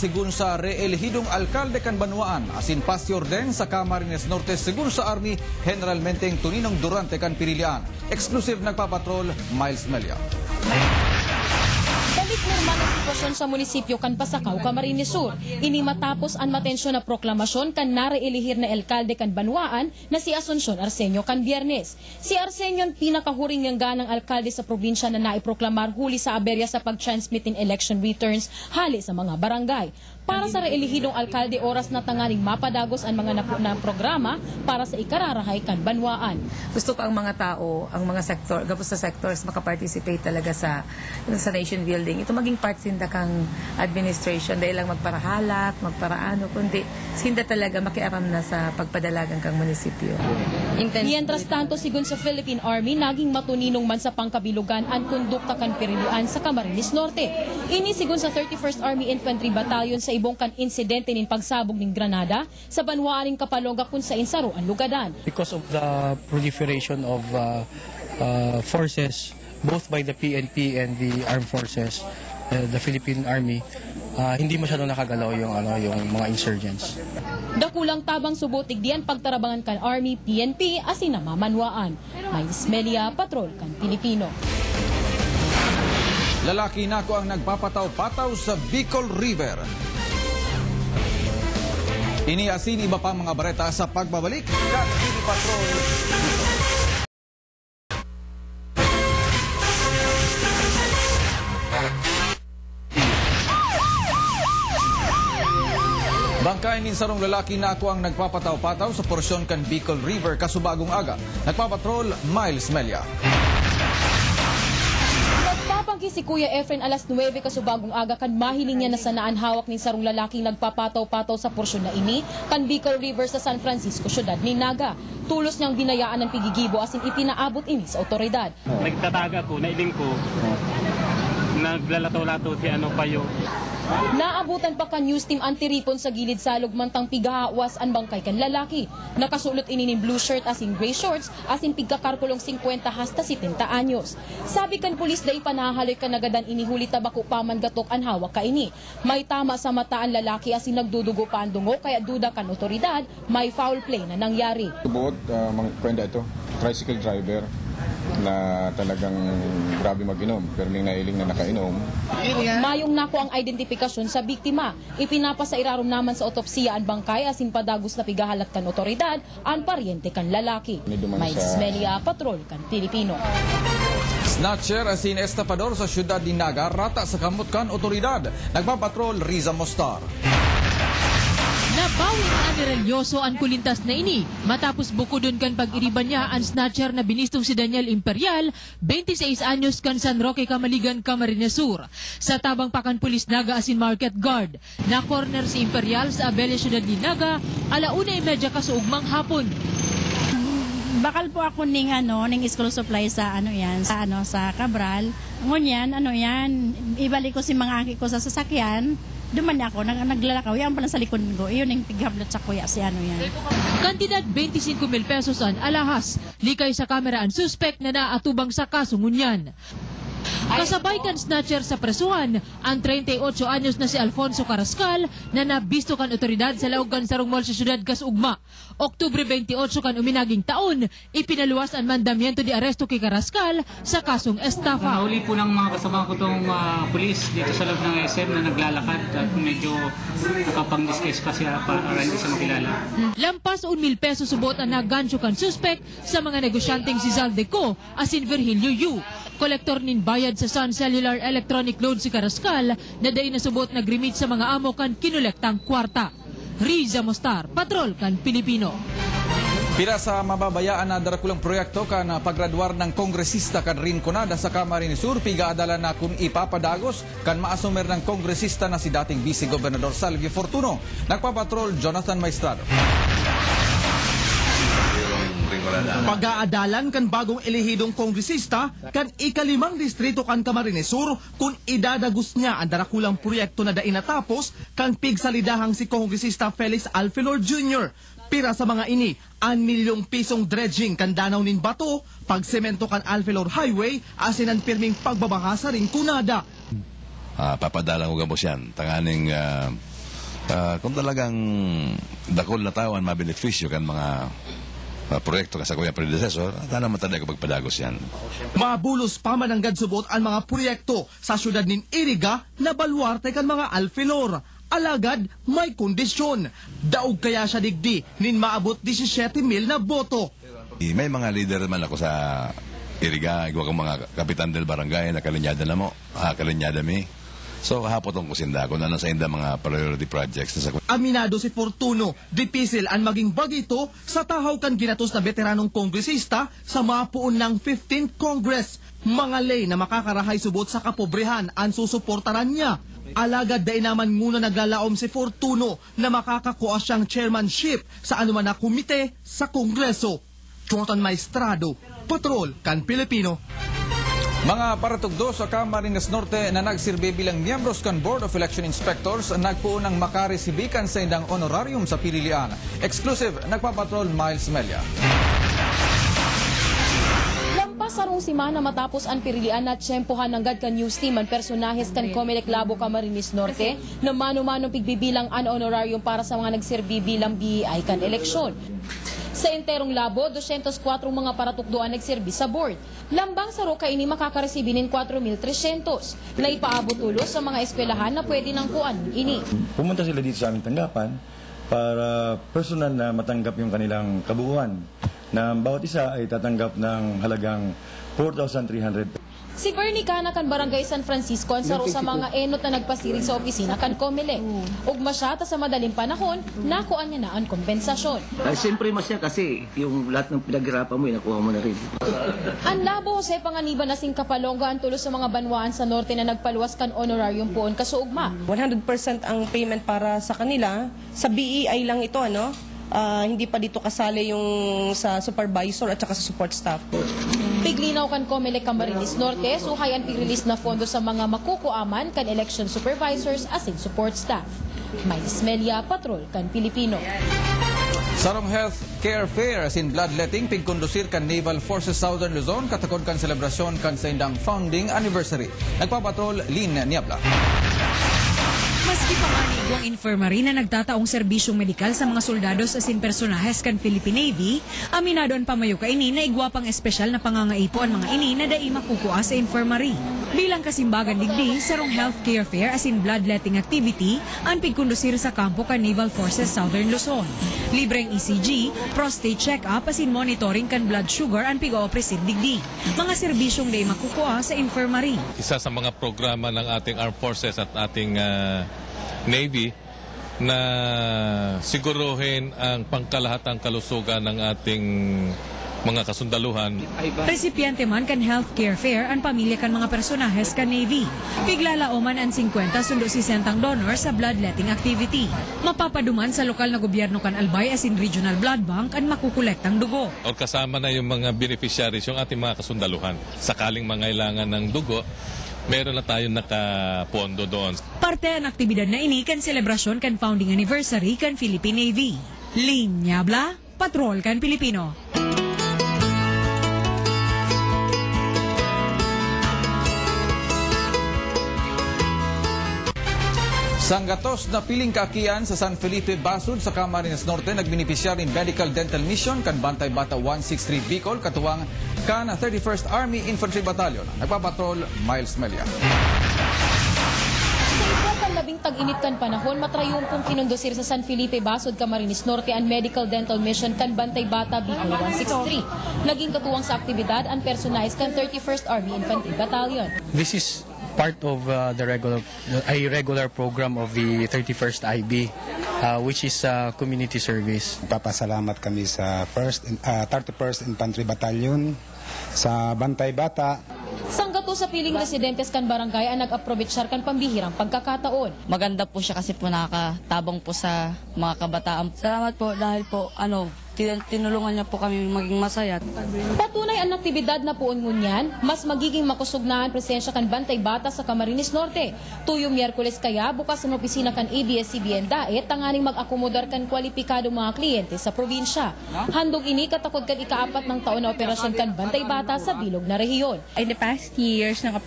Sigun sa reelehidong alkalde kan Banwaan, asin pasyor din sa Camarines Norte sigun sa Army, generalmente Tuninong Durante kan Pirilian. Exclusive nagpapatrol, Miles Melia. Balik normal ang sitwasyon sa munisipyo kan Pasakaw, Camarines Sur. Ini matapos ang matensyon na proklamasyon kan nareelihir na alkalde kan Banwaan na si Asuncion Arsenio kan Biyernes. Si Arsenio ang pinakahuring ng ganang alkalde sa probinsya na naiproklamar huli sa aberya sa pag-transmit in election returns hali sa mga barangay. Para sa reelihidong alkalde, oras na tanganing mapadagos ang mga napunang programa para sa ikararahay kan Banwaan. Gusto pa ang mga tao, ang mga sektor, gapos sa sectors makaparticipate talaga sa nation building. Ito maging part sinda kang administration, dahil lang magparahalak, magparaano, kundi sinda talaga makiaram na sa pagpadalagan kang munisipyo. Mientras tanto, sigun sa Philippine Army, naging matuninong man sa pangkabilugan ang kondukta kan Pirilian sa Camarines Norte. Ini sigun sa 31st Army Infantry Battalion sa ibong kan insidente nin pagsabog ng Granada sa Banwaaning Kapaloga kung sa insaro ang lugadan. Because of the proliferation of forces, both by the PNP and the armed forces, the Philippine Army, hindi masyadong nakagalaw yung mga insurgents. Dakulang tabang subutig diyan pagtarabangan kan Army, PNP, asin namamanwaan. May Ismelia, Patrol kan Pilipino. Lalaki nako ang nagpapataw-pataw sa Bicol River. Iniasin iba pa mga bareta sa pagbabalik kan TV Patrol. Bangkay nin sarong lalaki na ako ang nagpapataw-pataw sa porsyon kan Bicol River kasubagong aga. Nagpapatrol, Miles Melia. Nagpapangki si Kuya Efren alas 9 kasubagong aga kan mahiling niya na sanaan hawak nin sarong lalaking nagpapataw-pataw sa porsyon na ini kan Bicol River sa San Francisco, syudad ni Naga. Tulos niyang binayaan ng pigigibo asin ipinaabot ini sa otoridad. Nagtataga ko, nailing ko, naglalataw-lataw si Payo. Naabutan pa kan news team antiripon sa gilid salog mantang pigahawas ang bangkay kan lalaki. Nakasulot ini nin blue shirt asin gray shorts asin pigkakarkulong 50 hasta 70 anyos. Sabi kan pulis day panahaloy kan nagadan inihuli tabako paman gatok ang hawak ka ini. May tama sa mata ang lalaki asin nagdudugo pa ang dungo kaya duda kan otoridad may foul play na nangyari. Buot mga kwenda ito, tricycle driver na talagang grabe mag-inom, pero may nailing na nakainom. Mayong nako ang identifikasyon sa biktima. Ipinapasa irarom naman sa otopsiya ang bangkay asin padagos na pigahalat kan otoridad ang paryente kan lalaki. May Ismelia, Patrol kan Pilipino. Snatcher asin estapador sa syudad ni Naga rata sa kamot kan otoridad. Nagpapatrol, Riza Mostar. Nabawi ang Amiralyoso ang kulintas na ini matapos bukudon kan pag-iriban niya ang snatcher na binistong si Daniel Imperial, 26 anyos kan San Roque, Camaligan, Camarines Sur. Sa tabang pakan pulis Naga asin market guard, na corner si Imperial sa Abella, syudad ni Naga, 1:30 kasuugmang hapon. Bakal po ako ning school supply sa sa Cabral. Ngunyan ibalik ko si mga angki ko sa sasakyan. Duman ako, naglalakaw, yan pala sa likod ko. Iyon yung tighablot sa kuya, si yan. Kantidad 25,000 pesos ang alahas. Likay sa kamera ang suspect na naatubang sa kaso ngunyan. Kasabay kan snatcher sa presuhan, ang 38 anyos na si Alfonso Carrascal na nabisto kan otoridad sa laog kan sarong mall sa syudad Kasugma. Oktubre 28 kan uminaging taon, ipinaluwas ang mandamiento de aresto kay Carrascal sa kasong estafa. Nahuli po ng mga kasama ko itong pulis dito sa loob ng SM na naglalakad at medyo nakapang-discuss pa siya para hindi siya makilala. Lampas 1,000 pesos subot ang nagansyo kan suspect sa mga negosyanteng si Zaldeco asin Virgilio Yu. Kolektor nin bayad sa Sun Cellular Electronic Load si Carrascal na day nasubot nagrimit sa mga amo kan kinulektang kwarta. Riza Mostar, Patrol kan Pilipino. Pira sa mababayaan na darakulang proyekto kan paggraduar ng kongresista kan Rinconada sa Camarines Sur, pigaadala na kung ipapadagos kan maasumer ng kongresista na si dating Vice Gobernador Salvio Fortuno. Nagpapatrol, Jonathan Maestrado. Pag-aadalan kan bagong elehidong kongresista kan ika-5 distrito kan Camarines Sur kung idadagos niya ang darakulang proyekto na dain natapos kan pigsalidahang si kongresista Felix Alfelor Jr. Pira sa mga ini, 1 milyong pisong dredging kan danaw nin bato, pagsemento kan Alfelor Highway, asin ang pirming pagbabaha sa Rinconada. papadala ko gabos yan. Tanganing kung talagang dakol na tawan mabilifisyo kan mga proyekto ka sa kuyang predecessor, sana matanda ko pagpadagos yan. Mabulos pa man ang gadsubot ang mga proyekto sa syudad nin Iriga na baluarte kan mga alfilor. Alagad may kondisyon. Daog kaya siya digdi nin maabot 17,000 na boto. May mga leader man ako sa Iriga, igwa kong mga kapitan del barangay na kalinyada na mo, kalinyada mi. So hapotong ko sinda ko na sa inda mga priority projects. Aminado si Fortuno, dipisil ang maging bagito sa tahaw kan ginatos na veteranong kongresista sa mapuon ng 15th Congress. Mga lay na makakarahay subot sa kapobrehan ang susuportaran niya. Alagad day naman muna naglalaom si Fortuno na makakakuha siyang chairmanship sa anuman na komite sa Kongreso. Jonathan Maestrado, Patrol kan Pilipino. Mga paratugdo sa Camarines Norte na nagsirbe bilang miyembros kan Board of Election Inspectors nagpuon ng makaresibikan sa indang honorarium sa pililian. Exclusive, nagpapatrol Miles Melia. Lampas sarong simana matapos ang pirilian na tsempohan ng GAD kan news team ang personahes kan Comelec Labo Camarines Norte na mano-manong pigbibilang an honorarium para sa mga nagsirbi bilang BEI kan eleksyon. Sa enterong labo, 204 mga paratukdoan nagserbi sa board. Lambang sa roka ini makakaresibi ng 4,300 na ipaabot ulo sa mga eskwelahan na pwede nang kuan ini. Pumunta sila dito sa aming tanggapan para personal na matanggap yung kanilang kabuuan na bawat isa ay tatanggap ng halagang 4,300. Si Bernie Cana kan Barangay San Francisco ang saro sa mga enot na nagpasirig sa opisina kan Comelec. Ugma siya ta sa madaling panahon, nakuan niya na ang kompensasyon. Siyempre masya kasi yung lahat ng pinaghirapan mo, nakuha mo na rin. Ang Labo Jose Panganiban na sing Kapalonga ang tulos sa mga banwaan sa norte na nagpaluwas kan honorarium poon kasuugma. 100% ang payment para sa kanila. Sa BEI lang ito, ano? Hindi pa dito kasali yung sa supervisor at saka sa support staff. Piglinaw kan Comelec Camarines Norte, suhayan pig-release na fondo sa mga makukuaman kan election supervisors as in support staff. Miles Melia, Patrol kan Pilipino. Sarong Health Care Fair as in bloodletting pigkondusir kan Naval Forces Southern Luzon katakon kan selebrasyon kan sa indang founding anniversary. Nagpapatrol Lynn Niabla. Maski pa nga ang infirmary na nagtataong serbisyong medikal sa mga soldados asin personahes kan Philippine Navy, aminado ang pamayo ka ini na igwapang espesyal na pangangaipo ang mga ini na dai makukua sa infirmary. Bilang kasimbagan digdi, sarong healthcare fair asin bloodletting activity ang pigkondusir sa kampo kan Naval Forces Southern Luzon. Libreng ECG, prostate check-up asin monitoring kan blood sugar ang pig-oopresin digdi. Mga serbisyong dai makukua sa infirmary. Isa sa mga programa ng ating armed forces at ating Navy na siguruhin ang pangkalahatang kalusugan ng ating mga kasundaluhan. Resipiente man kan healthcare fair ang pamilya kan mga personahes kan Navy. Piglalaoman ang 50 sundo 60 donor sa bloodletting activity. Mapapaduman sa lokal na gobyerno kan Albay asin Regional Blood Bank ang makukolektang dugo. O kasama na yung mga beneficiaries, yung ating mga kasundaluhan. Sakaling mangailangan ng dugo, meron na tayong nakapondo doon. Parte ang aktibidad na ini kan selebrasyon kan founding anniversary kan Philippine Navy. Lynn Niabla, Patrol kan Pilipino. Sanggatos na piling kaakian sa San Felipe Basud sa Camarines Norte nagbinipisyar in medical dental mission kan Bantay Bata 163 Bicol katuwang kan 31st Army Infantry Battalion. Nagpapatrol Miles Melia. Sa labing tag-init kan panahon, matrayumpong kinundusir sa San Felipe Basud, Camarines Norte ang medical dental mission kan Bantay Bata Bicol 163. Naging katuwang sa aktibidad ang personahes kan 31st Army Infantry Battalion. This is part of the regular program of the 31st IB, which is community service. Papasalamat kami sa 31st Infantry Battalion, sa Bantay Bata. Sanggato sa piling residentes kan barangay ang nag-aprobetsyar kan pambihirang pagkakataon. Maganda po siya kasi po nakakatabang po sa mga kabataan. Salamat po dahil po tinulungan niya po kami maging masaya. Patunay ang aktibidad na puon ngunyan, mas magiging makusog na ang presensya kan Bantay Bata sa Camarines Norte. Tuyong Miyerkules kaya bukas ang opisina kan ABS-CBN Daet tanganing mag-akomodar kan kwalipikadong mga kliyente sa probinsya. Handog ini katakod kan ika-4 ng taon na operasyon kan Bantay Bata sa bilog na rehiyon. In the past years,